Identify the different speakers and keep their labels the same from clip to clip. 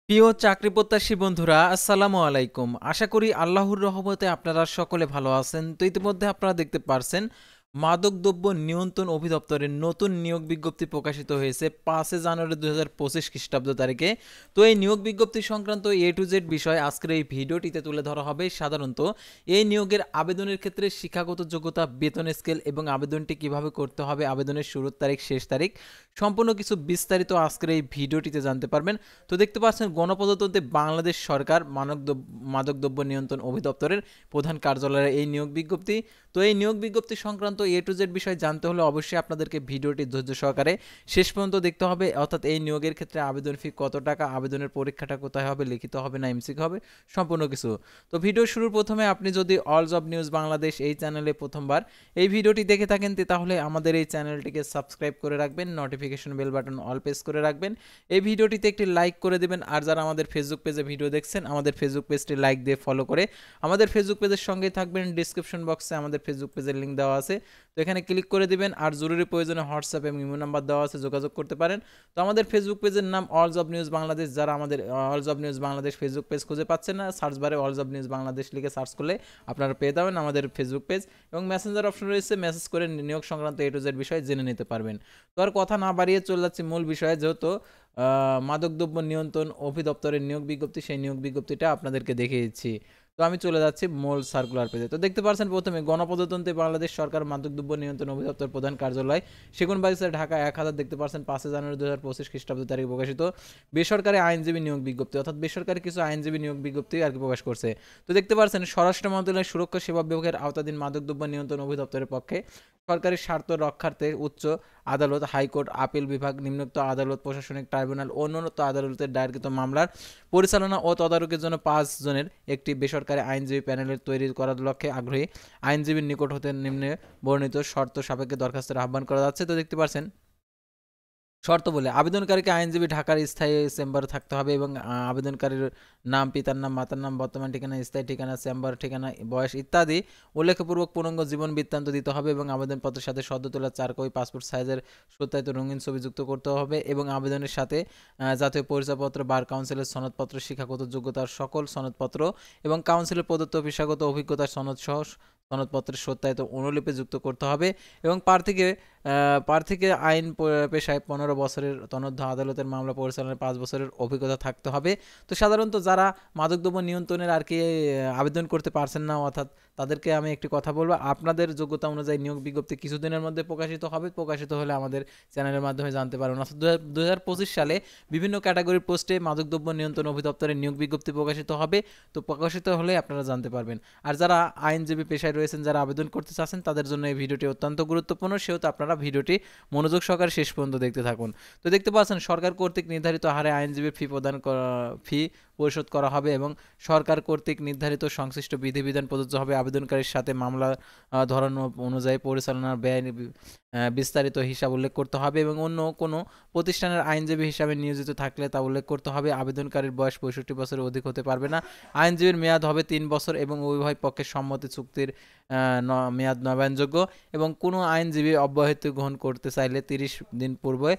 Speaker 1: প্রিয় চাকরি প্রত্যাশী বন্ধুরা, আসসালামু আলাইকুম। আশা করি আল্লাহর রহমতে আপনারা সকলে ভালো আছেন। তো ইতিমধ্যে আপনারা দেখতে পারছেন মাদকদ্রব্য নিয়ন্ত্রণ অধিদপ্তরের নতুন নিয়োগ বিজ্ঞপ্তি প্রকাশিত হয়েছে 5 জানুয়ারি 2025 খ্রিস্টাব্দ তারিখে। তো এই নিয়োগ বিজ্ঞপ্তি সংক্রান্ত এ টু জেড বিষয় আজকের এই ভিডিওটিতে তুলে ধরা হবে। সাধারণত এই নিয়োগের আবেদনের ক্ষেত্রে শিক্ষাগত যোগ্যতা, বেতন স্কেল এবং আবেদনটি কিভাবে করতে হবে, আবেদনের শুরুর তারিখ, শেষ তারিখ, সম্পূর্ণ কিছু বিস্তারিত আজকের এই ভিডিওটিতে জানতে পারবেন। তো দেখতে পাচ্ছেন গণপ্রজাতন্ত্রী বাংলাদেশ সরকার মাদকদ্রব্য নিয়ন্ত্রণ অধিদপ্তরের প্রধান কার্যালয়ের এই নিয়োগ বিজ্ঞপ্তি। তো এই নিয়োগ বিজ্ঞপ্তি সংক্রান্ত এ টু জেড বিষয় জানতে হলে অবশ্যই আপনাদেরকে ভিডিওটি ধৈর্য সহকারে শেষ পর্যন্ত দেখতে হবে। অর্থাৎ এই নিয়োগের ক্ষেত্রে আবেদন ফি কত টাকা, আবেদনের পরীক্ষাটা কোথায় হবে, লিখিত হবে না এমসিকিউ হবে, সম্পূর্ণ কিছু। তো ভিডিও শুরুর প্রথমে আপনি যদি অল জব নিউজ বাংলাদেশ এই চ্যানেলে প্রথমবার এই ভিডিওটি দেখে থাকেন তাহলে আমাদের এই চ্যানেলটিকে সাবস্ক্রাইব করে রাখবেন, notification bell button all press করে রাখবেন, এই ভিডিওটিতে একটি লাইক করে দেবেন। আর যারা আমাদের ফেসবুক পেজে ভিডিও দেখছেন, আমাদের ফেসবুক পেজটি লাইক দিয়ে ফলো করে আমাদের ফেসবুক পেজের সঙ্গেই থাকবেন। ডিসক্রিপশন বক্সে আমাদের ফেসবুক পেজের লিঙ্ক দেওয়া আছে, তো এখানে ক্লিক করে দিবেন। আর জরুরি প্রয়োজনে হোয়াটসঅ্যাপ এবং ইমো নাম্বার দেওয়া আছে, যোগাযোগ করতে পারেন। তো আমাদের ফেসবুক পেজের নাম অল জব নিউজ বাংলাদেশ। যারা আমাদের all job news Bangladesh Facebook page খুঁজে পাচ্ছেন না, সার্চ বারে অল জব নিউজ বাংলাদেশ লিখে সার্চ করলে আপনারা পেয়ে যাবেন আমাদের ফেসবুক পেজ, এবং মেসেঞ্জার অপশন রয়েছে, মেসেজ করে নিয়োগ সংক্রান্ত এ টু জেড বিষয় জেনে নিতে পারবেন। তো আর কথা না বাড়িয়ে চলে যাচ্ছি মূল বিষয়ে। যেহেতু মাদকদ্রব্য নিয়ন্ত্রণ অধিদপ্তরের নিয়োগ বিজ্ঞপ্তি, সেই নিয়োগ বিজ্ঞপ্তিটা আপনাদেরকে দেখিয়েছি। তো আমি চলে যাচ্ছি মূল সার্কুলার পেজে। তো দেখতে পাচ্ছেন প্রথমে গণপ্রজাতন্ত্রী বাংলাদেশ সরকার মাদকদ্রব্য নিয়ন্ত্রণ অধিদপ্তর প্রধান কার্যালয়, সেগুনবাগিচা, ঢাকা 1000। দেখতে পাচ্ছেন 5 জানুয়ারি 2025 খ্রিস্টাব্দ তারিখে প্রকাশিত বেসরকারি আইনজীবী নিয়োগ বিজ্ঞপ্তি, অর্থাৎ বেসরকারি কিছু আইনজীবী নিয়োগ বিজ্ঞপ্তি আর কি প্রকাশ করছে। তো দেখতে পাচ্ছেন স্বরাষ্ট্র মন্ত্রণালয়ের সুরক্ষা সেবা বিভাগের আওতাধীন মাদকদ্রব্য নিয়ন্ত্রণ অধিদপ্তরের পক্ষে সরকারি স্বার্থ রক্ষার্থে উচ্চ আদালত, হাইকোর্ট, আপিল বিভাগ, নিম্নোক্ত আদালত, প্রশাসনিক ট্রাইব্যুনাল ও অন্যান্য আদালতের দায়েরকৃত মামলার পরিচালনা ও তদারকির জন্য 5 জনের একটি বেসরকারি আইনজীবী প্যানেলের তৈরি করার লক্ষ্যে আগ্রহী আইনজীবীর নিকট হতে নিম্নে বর্ণিত শর্ত সাপেক্ষে দরখাস্তের আহ্বান করা যাচ্ছে। তো দেখতে পাচ্ছেন শর্ত বলে আবেদনকারীকে আইনজীবী ঢাকার স্থায়ী চেম্বারে থাকতে হবে এবং আবেদনকারীর নাম, পিতার নাম, মাতার নাম, বর্তমান ঠিকানা, স্থায়ী ঠিকানা, চেম্বার ঠিকানা, বয়স ইত্যাদি উল্লেখপূর্বক পূর্ণাঙ্গ জীবন বৃত্তান্ত দিতে হবে এবং আবেদনপত্রের সাথে সদ্য তোলা 4 কপি পাসপোর্ট সাইজের সত্যায়িত রঙিন ছবি যুক্ত করতে হবে এবং আবেদনের সাথে জাতীয় পরিচয়পত্র, বার কাউন্সিলের সনদপত্র, শিক্ষাগত যোগ্যতার সকল সনদপত্র এবং কাউন্সিলের প্রদত্ত পেশাগত অভিজ্ঞতার সনদ সহ সনদপত্রের সত্যায়িত অনুলিপি যুক্ত করতে হবে এবং প্রার্থীকে আইন পেশায় 15 বছরের তনধ্য আদালতের মামলা পরিচালনায় 5 বছরের অভিজ্ঞতা থাকতে হবে। তো সাধারণত যারা মাদকদ্রব্য নিয়ন্ত্রণের আর কি আবেদন করতে পারছেন না, অর্থাৎ তাদেরকে আমি একটি কথা বলবো, আপনাদের যোগ্যতা অনুযায়ী নিয়োগ বিজ্ঞপ্তি কিছুদিনের মধ্যে প্রকাশিত হবে। প্রকাশিত হলে আমাদের চ্যানেলের মাধ্যমে জানতে পারবেন। অর্থাৎ 2025 সালে বিভিন্ন ক্যাটাগরির পোস্টে মাদকদ্রব্য নিয়ন্ত্রণ অধিদপ্তরের নিয়োগ বিজ্ঞপ্তি প্রকাশিত হবে। তো প্রকাশিত হলে আপনারা জানতে পারবেন। আর যারা আইনজীবী পেশায় রয়েছেন, যারা আবেদন করতে চাচ্ছেন, তাদের জন্য এই ভিডিওটি অত্যন্ত গুরুত্বপূর্ণ, সেহেতু আপনারা ভিডিওটি মনোযোগ সহকারে শেষ পর্যন্ত দেখতে থাকুন। তো দেখতে পাচ্ছেন সরকার কর্তৃক নির্ধারিত হারে আইনজীবীর ফি পরিশোধ করা হবে এবং সরকার কর্তৃক নির্ধারিত সংশ্লিষ্ট বিধিবিধান প্রযোজ্য হবে। আবেদনকারীর সাথে মামলা ধরন অনুযায়ী পরিচালনার ব্যয় বিস্তারিত হিসাব উল্লেখ করতে হবে এবং অন্য কোনো প্রতিষ্ঠানের আইনজীবী হিসাবে নিয়োজিত থাকলে তা উল্লেখ করতে হবে। আবেদনকারীর বয়স 65 বছরের অধিক হতে পারবে না। আইনজীবীর মেয়াদ হবে 3 বছর এবং উভয় পক্ষের সম্মতি চুক্তির মেয়াদ নবায়নযোগ্য এবং কোনো আইনজীবী অব্যাহতি গ্রহণ করতে চাইলে 30 দিন পূর্বে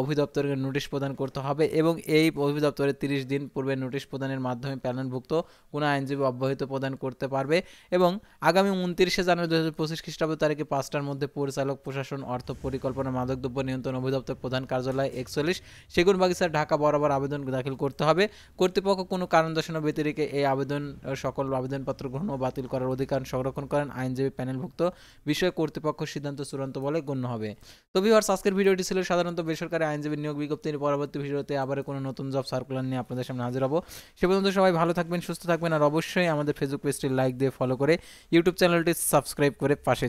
Speaker 1: অধিদপ্তরকে নোটিশ প্রদান করতে হবে এবং এই অধিদপ্তরে 30 দিন পূর্বে নোটিশ প্রদানের মাধ্যমে প্যানেলভুক্ত কোনো আইনজীবী অব্যাহতি প্রদান করতে পারবে। এবং আগামী 29 জানুয়ারি 2025 খ্রিস্টাব্দ তারিখে 5টার মধ্যে পরিচালক, প্রশাসন, অর্থ পরিকল্পনা, মাদকদ্রব্য নিয়ন্ত্রণ অধিদপ্তর প্রধান কার্যালয় 41, সেগুনবাগিচা, ঢাকা বরাবর আবেদন দাখিল করতে হবে। কর্তৃপক্ষ কোনো কারণ দর্শানো ব্যতিরেকে এই সকল আবেদনপত্র গ্রহণ ও বাতিল করার অধিকার সংরক্ষণ করেন আইনজীবী প্যানেলভুক্ত বিষয়ে কর্তৃপক্ষ সিদ্ধান্ত চূড়ান্ত বলে গণ্য হবে। তো ভিউয়ার্স, আজকের ভিডিওটি ছিল সাধারণত বেসরকারি আইনজীবী নিয়োগ বিজ্ঞপ্তির। পরবর্তী ভিডিওতে আবার কোনো নতুন জব সার্কুলার নিয়ে আপনাদের সামনে হাজির হব। সে পর্যন্ত সবাই ভালো থাকবেন, সুস্থ থাকবেন, আর অবশ্যই আমাদের ফেসবুক পেজটি লাইক দিয়ে ফলো করে ইউটিউব চ্যানেলটি সাবস্ক্রাইব করে পাশে